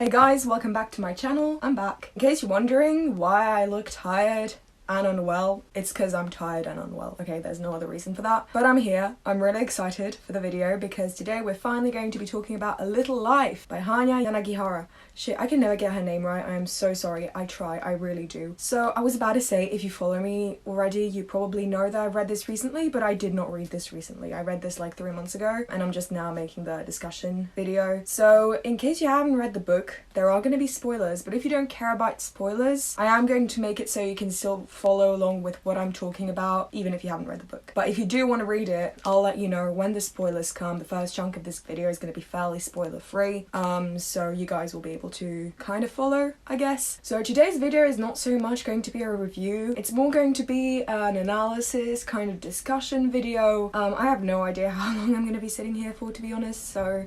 Hey guys, welcome back to my channel. I'm back. In case you're wondering why I look tired and unwell, it's because I'm tired and unwell, okay? There's no other reason for that. But I'm here. I'm really excited for the video because today we're finally going to be talking about A Little Life by Hanya Yanagihara. Shit, I can never get her name right. I am so sorry. I try. I really do. So I was about to say, if you follow me already, you probably know that I've read this recently, but I did not read this recently. I read this like 3 months ago, and I'm just now making the discussion video. So in case you haven't read the book, there are going to be spoilers, but if you don't care about spoilers, I am going to make it so you can still follow along with what I'm talking about, even if you haven't read the book. But if you do want to read it, I'll let you know when the spoilers come. The first chunk of this video is going to be fairly spoiler free, so you guys will be able to kind of follow, I guess. So today's video is not so much going to be a review, it's more going to be an analysis, kind of discussion video. I have no idea how long I'm going to be sitting here for, to be honest, so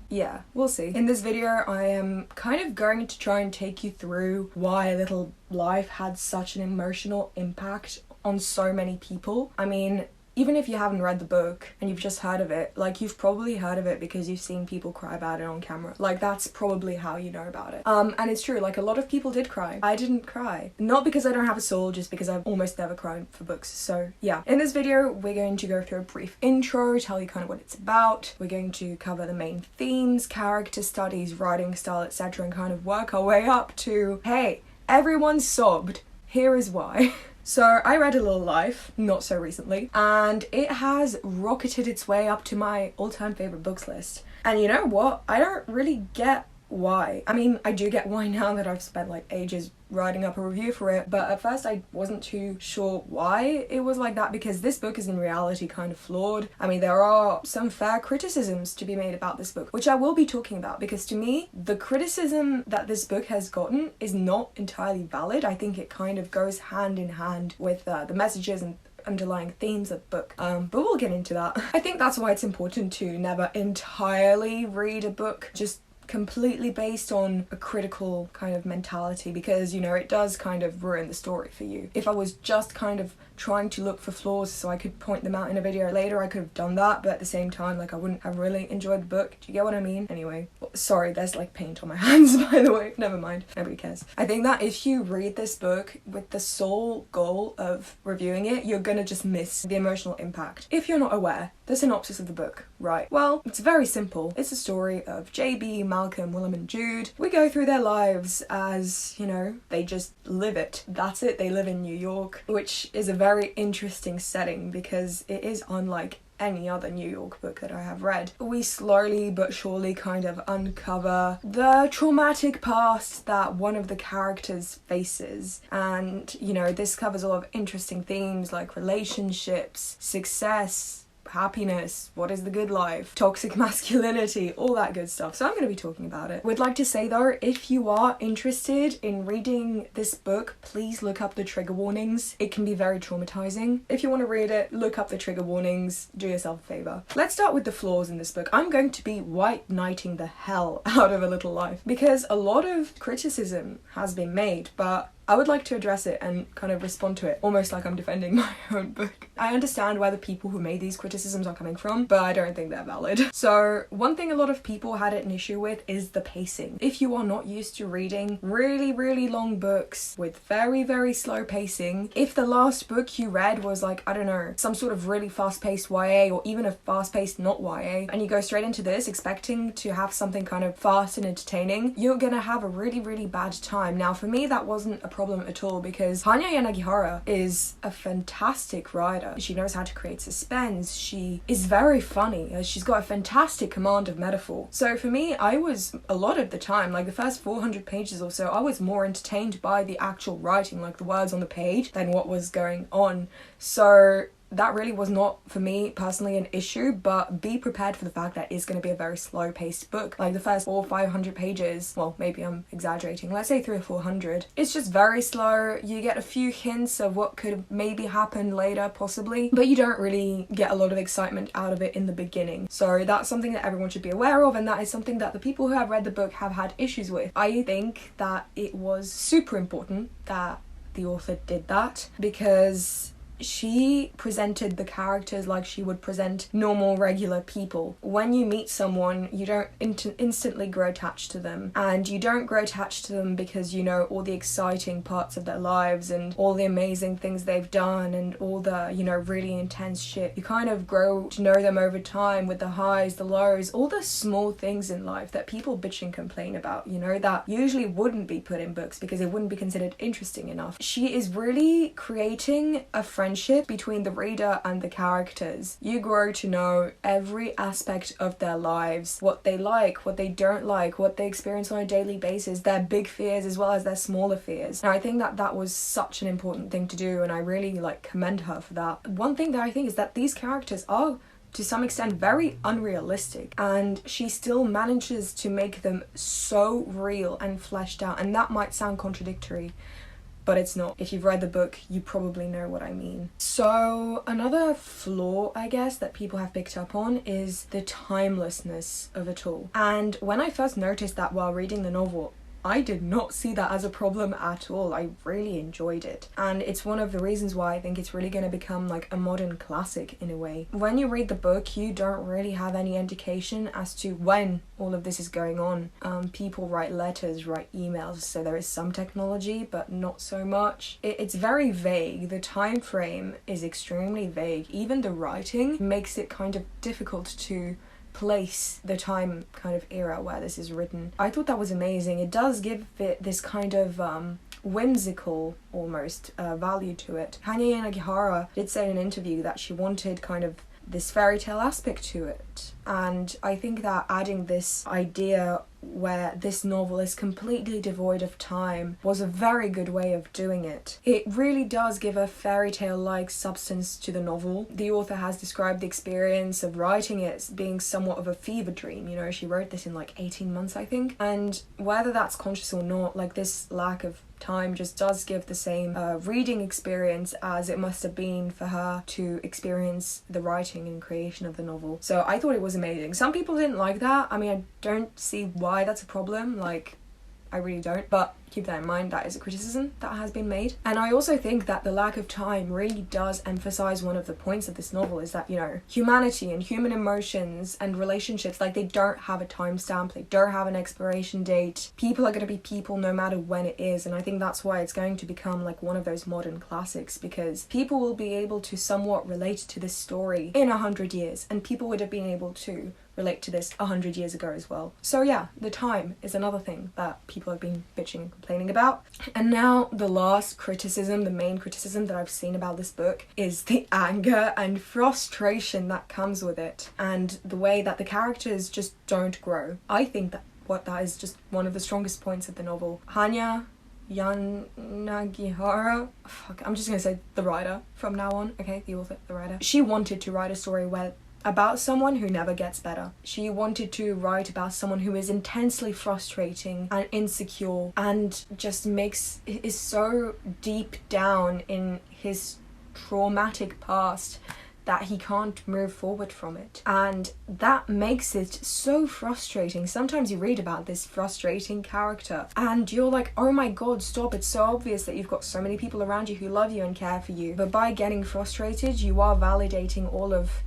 yeah, we'll see. In this video, I am kind of going to try and take you through why A Little Life had such an emotional impact on so many people. I mean, even if you haven't read the book and you've just heard of it, like, you've probably heard of it because you've seen people cry about it on camera. Like, that's probably how you know about it. And it's true, like, a lot of people did cry. I didn't cry. Not because I don't have a soul, just because I've almost never cried for books. So yeah. In this video, we're going to go through a brief intro, tell you kind of what it's about. We're going to cover the main themes, character studies, writing style, etc., and kind of work our way up to, hey, everyone sobbed. Here is why. So I read A Little Life, not so recently, and it has rocketed its way up to my all-time favourite books list. And you know what? I don't really get why. I mean, I do get why now that I've spent like ages writing up a review for it, but at first I wasn't too sure why it was like that, because this book is in reality kind of flawed. I mean, there are some fair criticisms to be made about this book, which I will be talking about, because to me, the criticism that this book has gotten is not entirely valid. I think it kind of goes hand in hand with the messages and underlying themes of the book, but we'll get into that. I think that's why it's important to never entirely read a book just completely based on a critical kind of mentality, because, you know, it does kind of ruin the story for you. If I was just kind of trying to look for flaws so I could point them out in a video later, I could have done that, but at the same time, like, I wouldn't have really enjoyed the book. Do you get what I mean? Anyway, sorry, there's like paint on my hands, by the way. Never mind, nobody cares. I think that if you read this book with the sole goal of reviewing it, you're gonna just miss the emotional impact. If you're not aware, the synopsis of the book, right? Well, it's very simple. It's a story of JB, Malcolm, Willem and Jude. We go through their lives as, you know, they just live it. That's it. They live in New York, which is a very interesting setting because it is unlike any other New York book that I have read. We slowly but surely kind of uncover the traumatic past that one of the characters faces, and, you know, this covers a lot of interesting themes like relationships, success, happiness, what is the good life, toxic masculinity, all that good stuff. So I'm going to be talking about it. Would like to say though, if you are interested in reading this book, please look up the trigger warnings. It can be very traumatizing. If you want to read it, look up the trigger warnings, do yourself a favor. Let's start with the flaws in this book. I'm going to be white knighting the hell out of A Little Life because a lot of criticism has been made, but I would like to address it and kind of respond to it, almost like I'm defending my own book. I understand where the people who made these criticisms are coming from, but I don't think they're valid. So one thing a lot of people had an issue with is the pacing. If you are not used to reading really long books with very slow pacing, if the last book you read was like, I don't know, some sort of really fast-paced YA or even a fast-paced not YA, and you go straight into this expecting to have something kind of fast and entertaining, you're gonna have a really bad time. Now for me, that wasn't a problem at all, because Hanya Yanagihara is a fantastic writer. She knows how to create suspense. She is very funny. She's got a fantastic command of metaphor. So for me, I was, a lot of the time, like the first 400 pages or so, I was more entertained by the actual writing, like the words on the page, than what was going on. So that really was not, for me personally, an issue, but be prepared for the fact that it's going to be a very slow-paced book. Like the first 400 or 500 pages, well, maybe I'm exaggerating, let's say 300 or 400, it's just very slow. You get a few hints of what could maybe happen later, possibly, but you don't really get a lot of excitement out of it in the beginning. So that's something that everyone should be aware of, and that is something that the people who have read the book have had issues with. I think that it was super important that the author did that, because she presented the characters like she would present normal, regular people. When you meet someone, you don't instantly grow attached to them, and you don't grow attached to them because you know all the exciting parts of their lives and all the amazing things they've done and all the, you know, really intense shit. You kind of grow to know them over time with the highs, the lows, all the small things in life that people bitch and complain about, you know, that usually wouldn't be put in books because it wouldn't be considered interesting enough. She is really creating a friendship between the reader and the characters. You grow to know every aspect of their lives, what they like, what they don't like, what they experience on a daily basis, their big fears as well as their smaller fears. Now I think that that was such an important thing to do, and I really commend her for that. One thing that I think is that these characters are to some extent very unrealistic, and she still manages to make them so real and fleshed out, and that might sound contradictory, but it's not. If you've read the book, you probably know what I mean. So another flaw, I guess, that people have picked up on is the timelessness of it all. And when I first noticed that while reading the novel, I did not see that as a problem at all. I really enjoyed it. And it's one of the reasons why I think it's really going to become like a modern classic in a way. When you read the book, you don't really have any indication as to when all of this is going on. People write letters, write emails, so there is some technology, but not so much. It's very vague. The time frame is extremely vague. Even the writing makes it kind of difficult to place the time kind of era where this is written. I thought that was amazing. It does give it this kind of whimsical almost value to it. Hanya Yanagihara did say in an interview that she wanted kind of this fairy tale aspect to it, and I think that adding this idea where this novel is completely devoid of time was a very good way of doing it. It really does give a fairy tale-like substance to the novel. The author has described the experience of writing it as being somewhat of a fever dream. You know, she wrote this in like 18 months, I think, and whether that's conscious or not, like this lack of time just does give the same reading experience as it must have been for her to experience the writing and creation of the novel. So I thought it was amazing. Some people didn't like that. I mean, I don't see why that's a problem. Like, I really don't, but keep that in mind. That is a criticism that has been made. And I also think that the lack of time really does emphasize one of the points of this novel, is that, you know, humanity and human emotions and relationships, like, they don't have a timestamp, they don't have an expiration date. People are going to be people no matter when it is, and I think that's why it's going to become like one of those modern classics, because people will be able to somewhat relate to this story in 100 years, and people would have been able to relate to this 100 years ago as well. So yeah, the time is another thing that people have been bitching and complaining about. And now the last criticism, the main criticism that I've seen about this book, is the anger and frustration that comes with it, and the way that the characters just don't grow. I think that is just one of the strongest points of the novel. Hanya Yanagihara, I'm just gonna say the writer from now on, okay, the author, the writer. She wanted to write a story about someone who never gets better. She wanted to write about someone who is intensely frustrating and insecure and just is so deep down in his traumatic past that he can't move forward from it. And that makes it so frustrating. Sometimes you read about this frustrating character and you're like, oh my god, stop, it's so obvious that you've got so many people around you who love you and care for you. But by getting frustrated, you are validating all of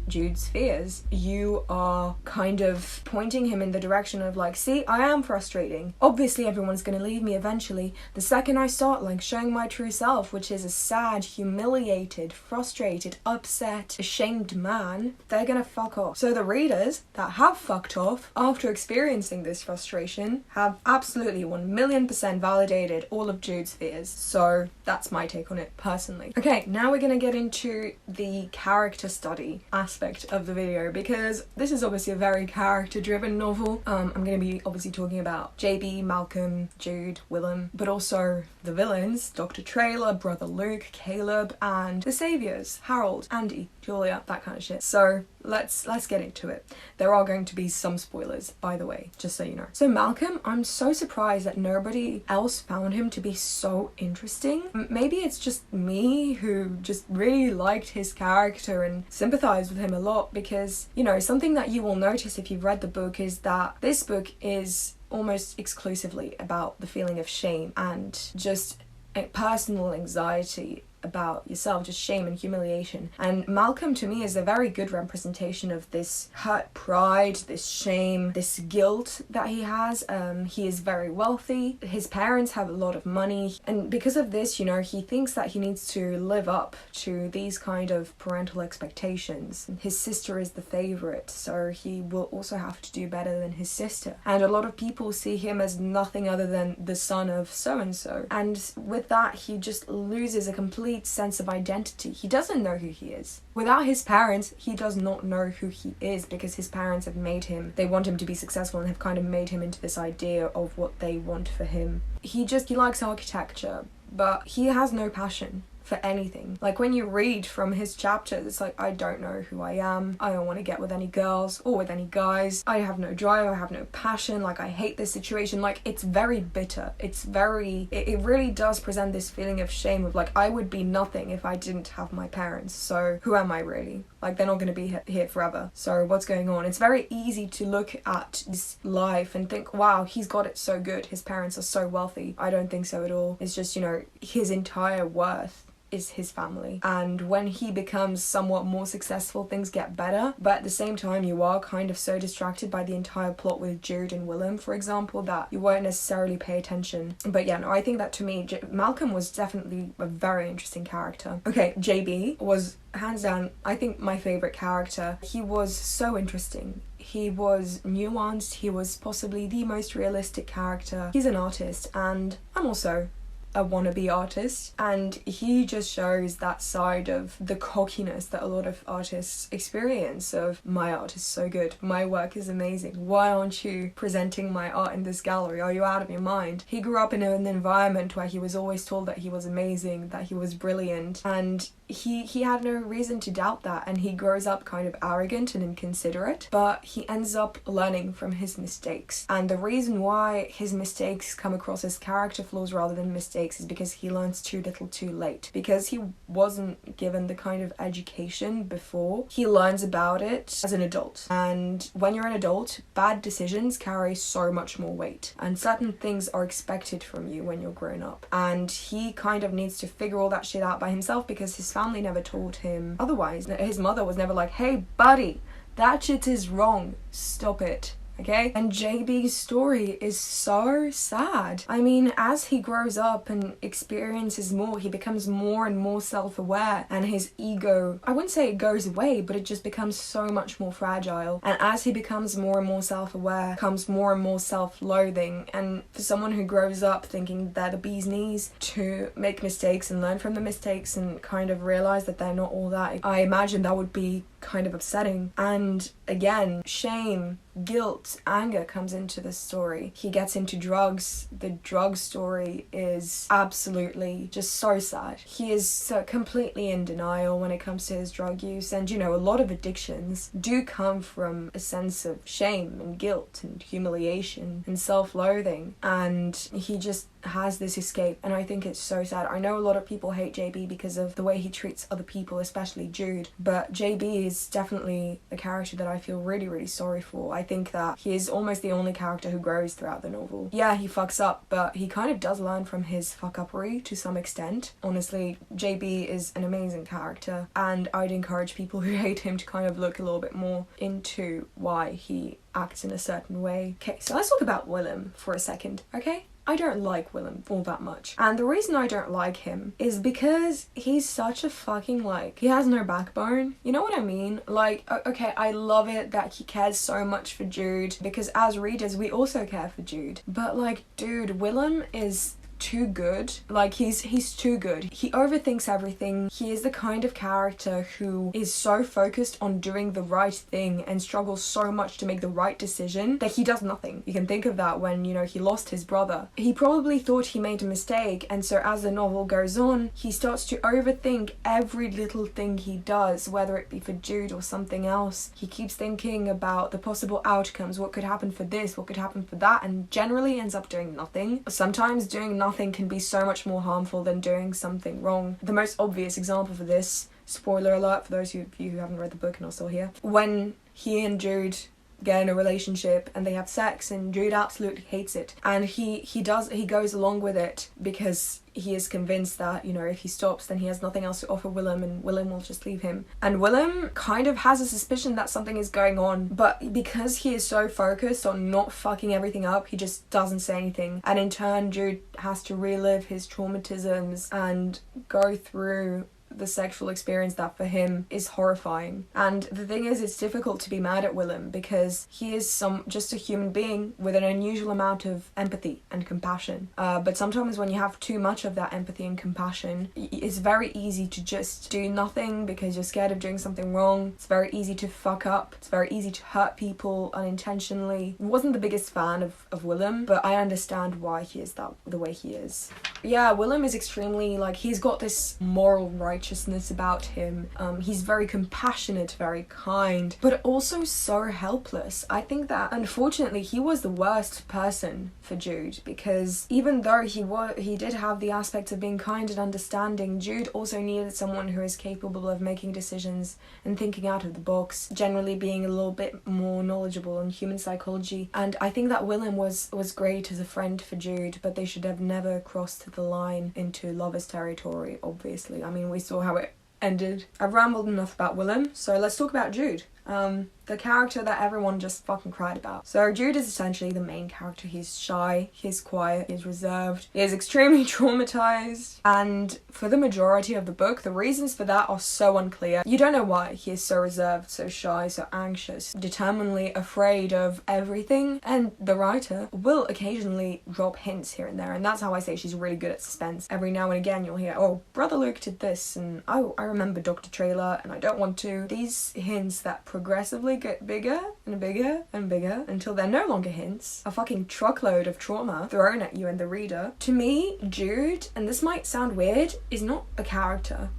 Jude's fears. You are kind of pointing him in the direction of like, see, I am frustrating. Obviously everyone's gonna leave me eventually. The second I start like showing my true self, which is a sad, humiliated, frustrated, upset, ashamed man, they're gonna fuck off. So the readers that have fucked off after experiencing this frustration have absolutely 1,000,000% validated all of Jude's fears. So that's my take on it personally. Okay, now we're gonna get into the character study aspect of the video, because this is obviously a very character-driven novel. I'm going to be obviously talking about JB, Malcolm, Jude, Willem, but also the villains, Dr. Trailer, Brother Luke, Caleb, and the saviors, Harold, Andy, Julia, that kind of shit. So let's get into it. There are going to be some spoilers, by the way, just so you know. So Malcolm, I'm so surprised that nobody else found him to be so interesting. Maybe it's just me who just really liked his character and sympathized with him a lot, because, you know, something that you will notice if you've read the book is that this book is almost exclusively about the feeling of shame and just personal anxiety about yourself, just shame and humiliation. And Malcolm, to me, is a very good representation of this hurt pride, this shame, this guilt that he has. He is very wealthy, his parents have a lot of money, and because of this, you know, he thinks that he needs to live up to these kind of parental expectations. His sister is the favorite, so he will also have to do better than his sister, and a lot of people see him as nothing other than the son of so-and-so, and with that he just loses a complete sense of identity. He doesn't know who he is. Without his parents, he does not know who he is, because his parents have made him, they want him to be successful and have kind of made him into this idea of what they want for him. He likes architecture, but he has no passion for anything. Like, when you read from his chapters, it's like, I don't know who I am, I don't want to get with any girls or with any guys, I have no drive, I have no passion, like, I hate this situation. Like, it's very bitter. It's very, it really does present this feeling of shame of like, I would be nothing if I didn't have my parents, so who am I really? Like, they're not going to be here forever, so what's going on? It's very easy to look at his life and think, wow, he's got it so good, his parents are so wealthy. I don't think so at all. It's just, you know, his entire worth is his family, and when he becomes somewhat more successful, things get better, but at the same time you are kind of so distracted by the entire plot with Jude and Willem, for example, that you won't necessarily pay attention. But yeah, no, I think that to me Malcolm was definitely a very interesting character. Okay, JB was hands down, I think, my favorite character. He was so interesting. He was nuanced. He was possibly the most realistic character. He's an artist, and I'm also a wannabe artist, and he just shows that side of the cockiness that a lot of artists experience of, my art is so good, my work is amazing, why aren't you presenting my art in this gallery, are you out of your mind? He grew up in an environment where he was always told that he was amazing, that he was brilliant, and he had no reason to doubt that, and he grows up kind of arrogant and inconsiderate, but he ends up learning from his mistakes. And the reason why his mistakes come across as character flaws rather than mistakes is because he learns too little too late. Because he wasn't given the kind of education before, he learns about it as an adult. And when you're an adult, bad decisions carry so much more weight, and certain things are expected from you when you're grown up. And he kind of needs to figure all that shit out by himself, because his family never taught him otherwise. His mother was never like, hey buddy, that shit is wrong, stop it. Okay? And JB's story is so sad. I mean, as he grows up and experiences more, he becomes more and more self-aware, and his ego, I wouldn't say it goes away, but it just becomes so much more fragile. And as he becomes more and more self-aware, comes more and more self-loathing. And for someone who grows up thinking they're the bee's knees, to make mistakes and learn from the mistakes and kind of realize that they're not all that, I imagine that would be kind of upsetting. And again, shame, guilt, anger comes into the story. He gets into drugs. The drug story is absolutely just so sad. He is so completely in denial when it comes to his drug use, and you know, a lot of addictions do come from a sense of shame and guilt and humiliation and self-loathing, and he just has this escape, and I think it's so sad. I know a lot of people hate JB because of the way he treats other people, especially Jude, but JB is definitely a character that I feel really, really sorry for. I think that he is almost the only character who grows throughout the novel. Yeah, he fucks up, but he kind of does learn from his fuck-uppery to some extent. Honestly, JB is an amazing character, and I'd encourage people who hate him to kind of look a little bit more into why he acts in a certain way. Okay, so let's talk about Willem for a second, okay? I don't like Willem all that much. And the reason I don't like him is because he's such a fucking, like, he has no backbone. You know what I mean? Like, okay, I love it that he cares so much for Jude, because as readers, we also care for Jude. But like, dude, Willem is too good. Like, he's too good. He overthinks everything. He is the kind of character who is so focused on doing the right thing and struggles so much to make the right decision that he does nothing. You can think of that when, you know, he lost his brother. He probably thought he made a mistake, and so as the novel goes on, he starts to overthink every little thing he does, whether it be for Jude or something else. He keeps thinking about the possible outcomes, what could happen for this, what could happen for that, and generally ends up doing nothing. Sometimes doing nothing can be so much more harmful than doing something wrong. The most obvious example for this, spoiler alert for those of you who haven't read the book and are still here, when he and Jude get in a relationship and they have sex, and Jude absolutely hates it, and he goes along with it because he is convinced that, you know, if he stops then he has nothing else to offer Willem and Willem will just leave him. And Willem kind of has a suspicion that something is going on, but because he is so focused on not fucking everything up, he just doesn't say anything. And in turn, Jude has to relive his traumatisms and go through the sexual experience that for him is horrifying. And the thing is, it's difficult to be mad at Willem because he is just a human being with an unusual amount of empathy and compassion. But sometimes when you have too much of that empathy and compassion, it's very easy to just do nothing because you're scared of doing something wrong. It's very easy to fuck up. It's very easy to hurt people unintentionally. I wasn't the biggest fan of Willem, but I understand why he is the way he is. Yeah, Willem is extremely, like, he's got this moral righteousness about him. He's very compassionate, very kind, but also so helpless. I think that unfortunately he was the worst person for Jude, because even though he did have the aspect of being kind and understanding, Jude also needed someone who is capable of making decisions and thinking out of the box, generally being a little bit more knowledgeable in human psychology. And I think that Willem was great as a friend for Jude, but they should have never crossed the line into lovers territory, obviously. I mean, we saw how it ended. I've rambled enough about Willem, so let's talk about Jude. The character that everyone just fucking cried about. So Jude is essentially the main character. He's shy, he's quiet, he's reserved, he is extremely traumatized, and for the majority of the book, the reasons for that are so unclear. You don't know why he is so reserved, so shy, so anxious, determinedly afraid of everything, and the writer will occasionally drop hints here and there, and that's how I say she's really good at suspense. Every now and again you'll hear, oh, Brother Luke did this, and oh, I remember Dr. Trailer, and I don't want to. These hints that progressively get bigger and bigger and bigger until they're no longer hints, a fucking truckload of trauma thrown at you and the reader. To me, Jude, and this might sound weird, is not a character.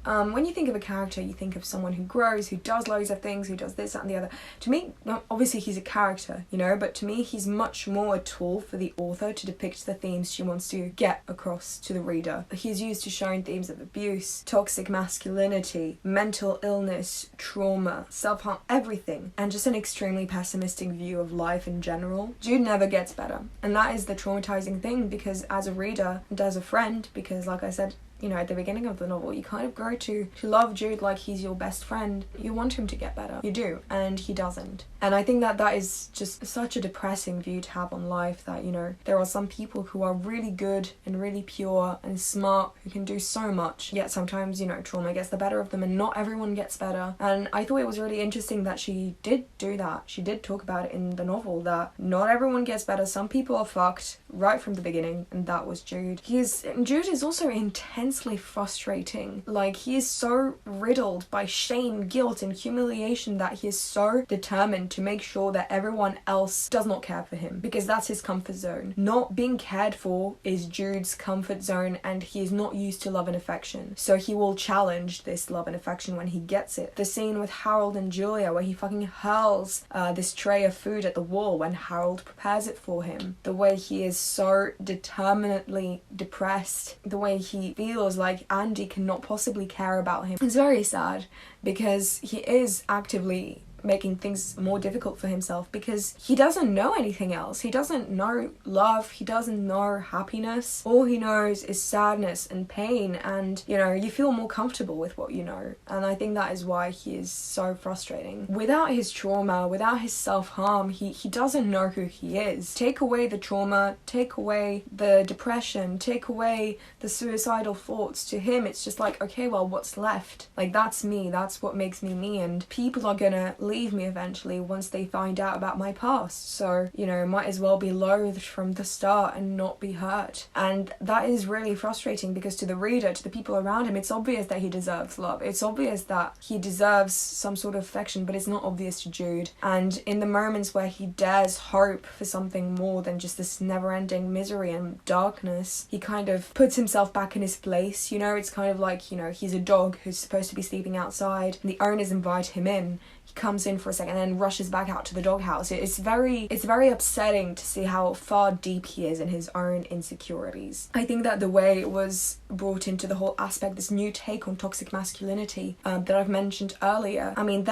When you think of a character, you think of someone who grows, who does loads of things, who does this, that and the other. To me, obviously he's a character, you know, but to me he's much more a tool for the author to depict the themes she wants to get across to the reader. He's used to showing themes of abuse, toxic masculinity, mental illness, trauma, self-harm, everything, and just an extremely pessimistic view of life in general. Jude never gets better, and that is the traumatizing thing, because as a reader and as a friend, because like I said, you know, at the beginning of the novel, you kind of grow to love Jude like he's your best friend. You want him to get better. You do. And he doesn't. And I think that that is just such a depressing view to have on life, that, you know, there are some people who are really good and really pure and smart, who can do so much, yet sometimes, you know, trauma gets the better of them and not everyone gets better. And I thought it was really interesting that she did do that. She did talk about it in the novel, that not everyone gets better. Some people are fucked right from the beginning, and that was Jude. Jude is also intensely frustrating. Like, he is so riddled by shame, guilt and humiliation that he is so determined to make sure that everyone else does not care for him, because that's his comfort zone. Not being cared for is Jude's comfort zone, and he is not used to love and affection, so he will challenge this love and affection when he gets it. The scene with Harold and Julia where he fucking hurls this tray of food at the wall when Harold prepares it for him. The way he is so determinedly depressed, the way he feels like Andy cannot possibly care about him. It's very sad, because he is actively making things more difficult for himself, because he doesn't know anything else. He doesn't know love, he doesn't know happiness. All he knows is sadness and pain, and, you know, you feel more comfortable with what you know. And I think that is why he is so frustrating. Without his trauma, without his self-harm, he doesn't know who he is. Take away the trauma, take away the depression, take away the suicidal thoughts. To him it's just like, okay, well, what's left? Like, that's me, that's what makes me me, and people are gonna leave me eventually once they find out about my past, so, you know, might as well be loathed from the start and not be hurt. And that is really frustrating, because to the reader, to the people around him, it's obvious that he deserves love, it's obvious that he deserves some sort of affection, but it's not obvious to Jude. And in the moments where he dares hope for something more than just this never-ending misery and darkness, he kind of puts himself back in his place. You know, it's kind of like, you know, he's a dog who's supposed to be sleeping outside and the owners invite him in. He comes in for a second and then rushes back out to the doghouse. It's very upsetting to see how far deep he is in his own insecurities. I think that the way it was brought into the whole aspect, this new take on toxic masculinity that I've mentioned earlier. I mean,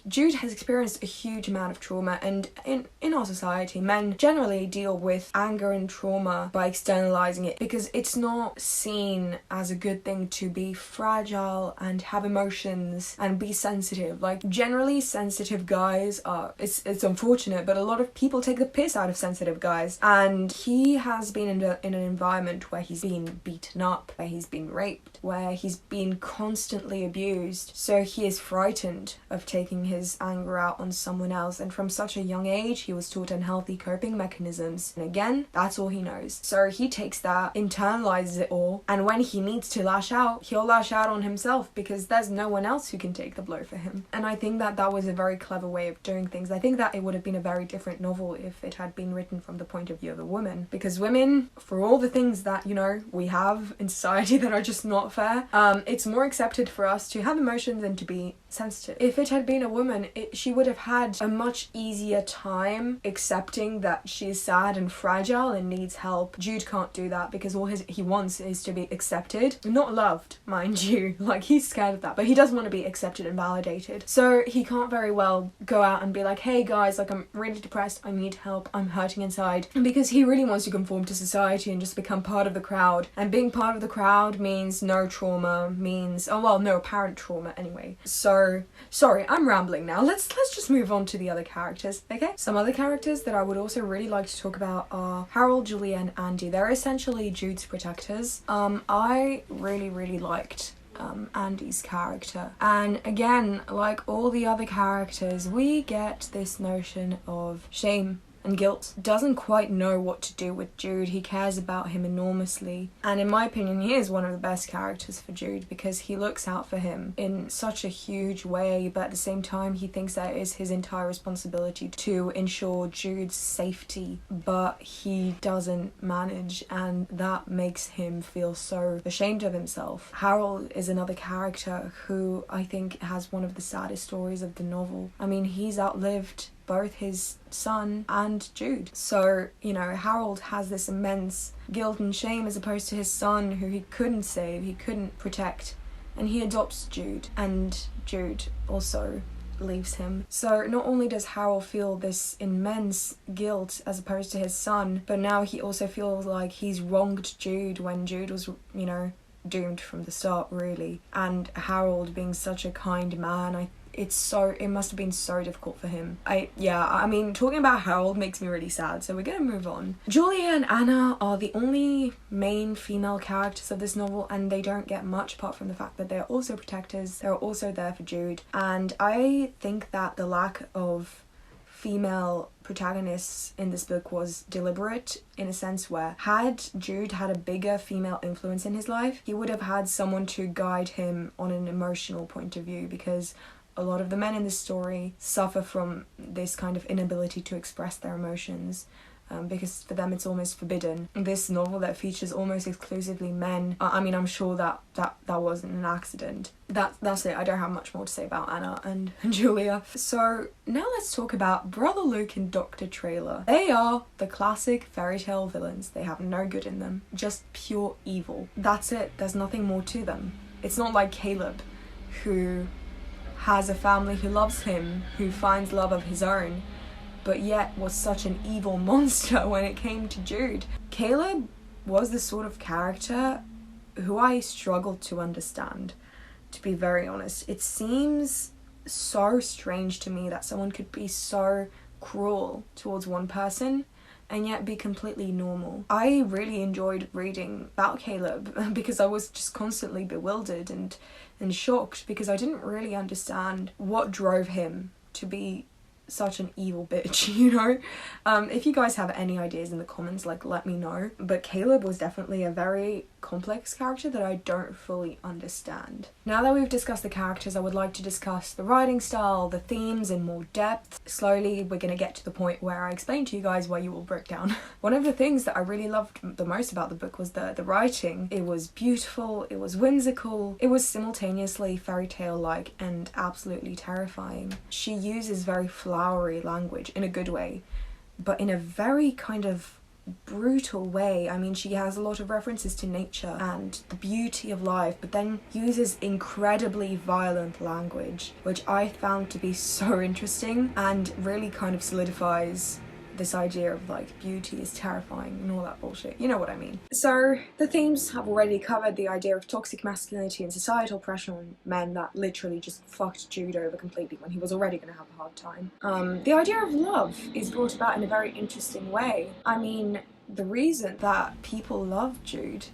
Jude has experienced a huge amount of trauma, and in our society, men generally deal with anger and trauma by externalizing it, because it's not seen as a good thing to be fragile and have emotions and be sensitive. Like, generally sensitive guys are, it's unfortunate, but a lot of people take the piss out of sensitive guys, and he has been in an environment where he's been beaten up, where he's been raped, where he's been constantly abused, so he is frightened of taking his anger out on someone else, and from such a young age he was taught unhealthy coping mechanisms, and again, that's all he knows. So he takes that, internalizes it all, and when he needs to lash out, he'll lash out on himself, because there's no one else who can take the blow for him. And I think that that was a very clever way of doing things. I think that it would have been a very different novel if it had been written from the point of view of a woman, because women, for all the things that, you know, we have in society that are just not fair, it's more accepted for us to have emotions and to be sensitive. If it had been a woman, she would have had a much easier time accepting that she's sad and fragile and needs help. Jude can't do that, because all he wants is to be accepted, not loved, mind you. Like, he's scared of that, but he does want to be accepted and validated. So he can't very well go out and be like, hey guys, like, I'm really depressed, I need help, I'm hurting inside, because he really wants to conform to society and just become part of the crowd. And being part of the crowd means no trauma, means, oh well, no apparent trauma anyway. So, sorry, I'm rambling now. Let's just move on to the other characters, okay? Some other characters that I would also really like to talk about are Harold, Julia, and Andy. They're essentially Jude's protectors. I really liked Andy's character, and again, like all the other characters, we get this notion of shame and guilt. Doesn't quite know what to do with Jude. He cares about him enormously, and in my opinion he is one of the best characters for Jude, because he looks out for him in such a huge way, but at the same time he thinks that it is his entire responsibility to ensure Jude's safety, but he doesn't manage, and that makes him feel so ashamed of himself. Harold is another character who I think has one of the saddest stories of the novel. I mean, he's outlived both his son and Jude. So, you know, Harold has this immense guilt and shame, as opposed to his son, who he couldn't save, he couldn't protect, and he adopts Jude, and Jude also leaves him. So not only does Harold feel this immense guilt as opposed to his son, but now he also feels like he's wronged Jude when Jude was, you know, doomed from the start, really. And Harold, being such a kind man, it must have been so difficult for him. I mean, talking about Harold makes me really sad, so we're gonna move on. Julia and Anna are the only main female characters of this novel, and they don't get much apart from the fact that they're also protectors. They're also there for Jude, and I think that the lack of female protagonists in this book was deliberate, in a sense where, had Jude had a bigger female influence in his life, he would have had someone to guide him on an emotional point of view, because a lot of the men in this story suffer from this kind of inability to express their emotions, because for them it's almost forbidden. This novel that features almost exclusively men, I mean, I'm sure that wasn't an accident. That's it. I don't have much more to say about Anna and Julia. So now let's talk about Brother Luke and Dr. Trailer. They are the classic fairy tale villains. They have no good in them, just pure evil. That's it. There's nothing more to them. It's not like Caleb, who has a family who loves him, who finds love of his own, but yet was such an evil monster when it came to Jude. Caleb was the sort of character who I struggled to understand, to be very honest. It seems so strange to me that someone could be so cruel towards one person and yet be completely normal. I really enjoyed reading about Caleb because I was just constantly bewildered and shocked, because I didn't really understand what drove him to be such an evil bitch, you know? If you guys have any ideas in the comments, like, let me know. But Caleb was definitely a very complex character that I don't fully understand. Now that we've discussed the characters, I would like to discuss the writing style, the themes in more depth. Slowly, we're gonna get to the point where I explain to you guys why you will break down. One of the things that I really loved the most about the book was the writing. It was beautiful, it was whimsical, it was simultaneously fairy tale-like and absolutely terrifying. She uses very flowery language in a good way, but in a very kind of brutal way. I mean, she has a lot of references to nature and the beauty of life, but then uses incredibly violent language, which I found to be so interesting and really kind of solidifies this idea of like beauty is terrifying and all that bullshit. You know what I mean. So the themes have already covered the idea of toxic masculinity and societal pressure on men that literally just fucked Jude over completely when he was already going to have a hard time. The idea of love is brought about in a very interesting way. I mean, the reason that people love Jude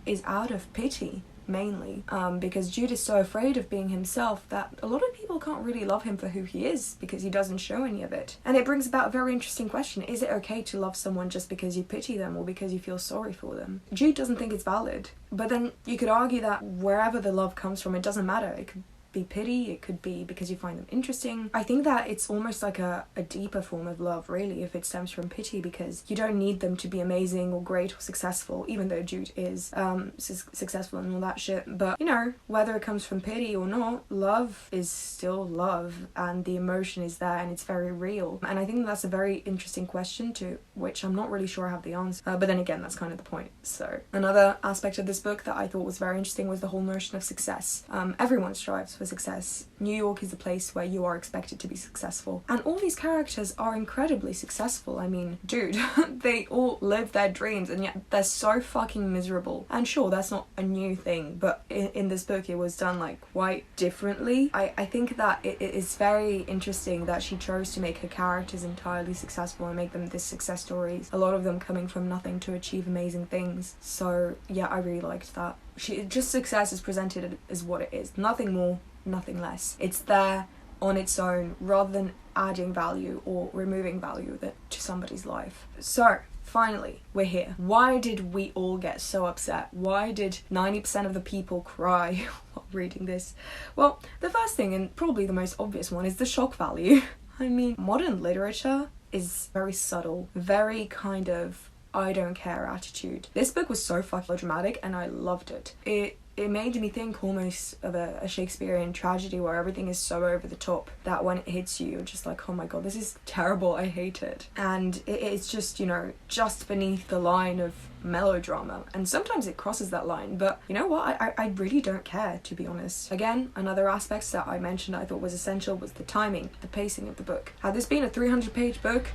is out of pity, mainly, because Jude is so afraid of being himself that a lot of people can't really love him for who he is because he doesn't show any of it. And it brings about a very interesting question. Is it okay to love someone just because you pity them or because you feel sorry for them? Jude doesn't think it's valid. But then you could argue that wherever the love comes from, it doesn't matter. It could be pity, it could be because you find them interesting. I think that it's almost like a deeper form of love, really, if it stems from pity, because you don't need them to be amazing or great or successful, even though Jude is successful and all that shit. But, you know, whether it comes from pity or not, love is still love, and the emotion is there and it's very real. And I think that's a very interesting question to which I'm not really sure I have the answer. But then again, that's kind of the point. So another aspect of this book that I thought was very interesting was the whole notion of success. Everyone strives for success. New York is a place where you are expected to be successful, and all these characters are incredibly successful. I mean, dude, they all live their dreams and yet they're so fucking miserable. And sure, that's not a new thing, but in this book it was done like quite differently. I think that it is very interesting that she chose to make her characters entirely successful and make them this success stories, a lot of them coming from nothing to achieve amazing things. So yeah, I really liked that. Just success is presented as what it is, nothing more, nothing less. It's there on its own rather than adding value or removing value to somebody's life. So finally, we're here. Why did we all get so upset? Why did 90% of the people cry while reading this? Well, the first thing, and probably the most obvious one, is the shock value. I mean, modern literature is very subtle, very kind of I don't care attitude. This book was so fucking dramatic and I loved it. It made me think almost of a Shakespearean tragedy where everything is so over the top that when it hits you, you're just like, oh my god, this is terrible, I hate it. And it's just, you know, just beneath the line of melodrama, and sometimes it crosses that line, but you know what, I really don't care, to be honest. Again, another aspect that I mentioned I thought was essential was the timing, the pacing of the book. Had this been a 300-page book,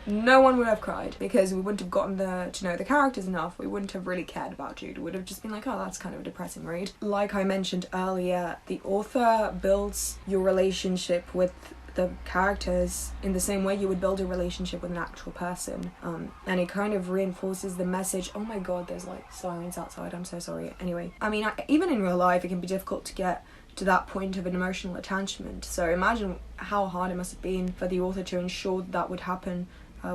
no one would have cried because we wouldn't have gotten to know the characters enough. We wouldn't have really cared about Jude. We would have just been like, oh, that's kind of a depressing read. Like I mentioned earlier, the author builds your relationship with the characters in the same way you would build a relationship with an actual person, and it kind of reinforces the message. Oh my god, there's like sirens outside, I'm so sorry. Anyway, I mean, even in real life it can be difficult to get to that point of an emotional attachment, so imagine how hard it must have been for the author to ensure that would happen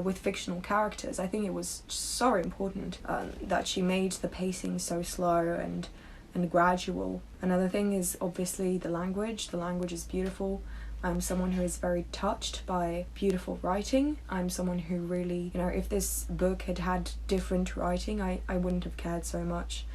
with fictional characters. I think it was so important that she made the pacing so slow and gradual. Another thing is obviously the language. The language is beautiful. I'm someone who is very touched by beautiful writing. I'm someone who really, you know, if this book had had different writing, I wouldn't have cared so much.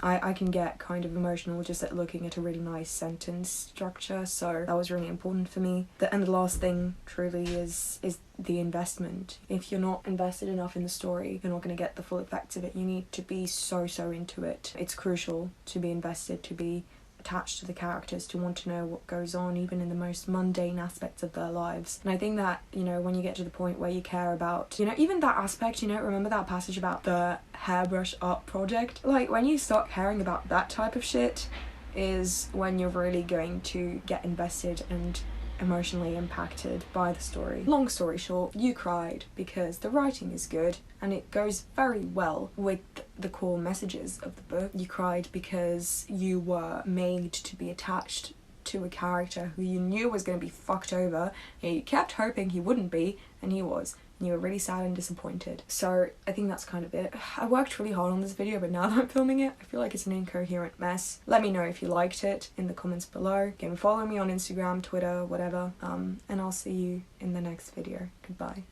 I can get kind of emotional just at looking at a really nice sentence structure, so that was really important for me. And the last thing truly is the investment. If you're not invested enough in the story, you're not going to get the full effects of it. You need to be so into it. It's crucial to be invested, to be attached to the characters, to want to know what goes on even in the most mundane aspects of their lives. And I think that, you know, when you get to the point where you care about, you know, even that aspect, you know, remember that passage about the hairbrush art project? Like, when you start caring about that type of shit is when you're really going to get invested and emotionally impacted by the story. Long story short, you cried because the writing is good and it goes very well with the core messages of the book. You cried because you were made to be attached to a character who you knew was going to be fucked over, and you kept hoping he wouldn't be, and he was. And you were really sad and disappointed. So I think that's kind of it. I worked really hard on this video, but now that I'm filming it, I feel like it's an incoherent mess. Let me know if you liked it in the comments below. You can follow me on Instagram, Twitter, whatever. And I'll see you in the next video. Goodbye.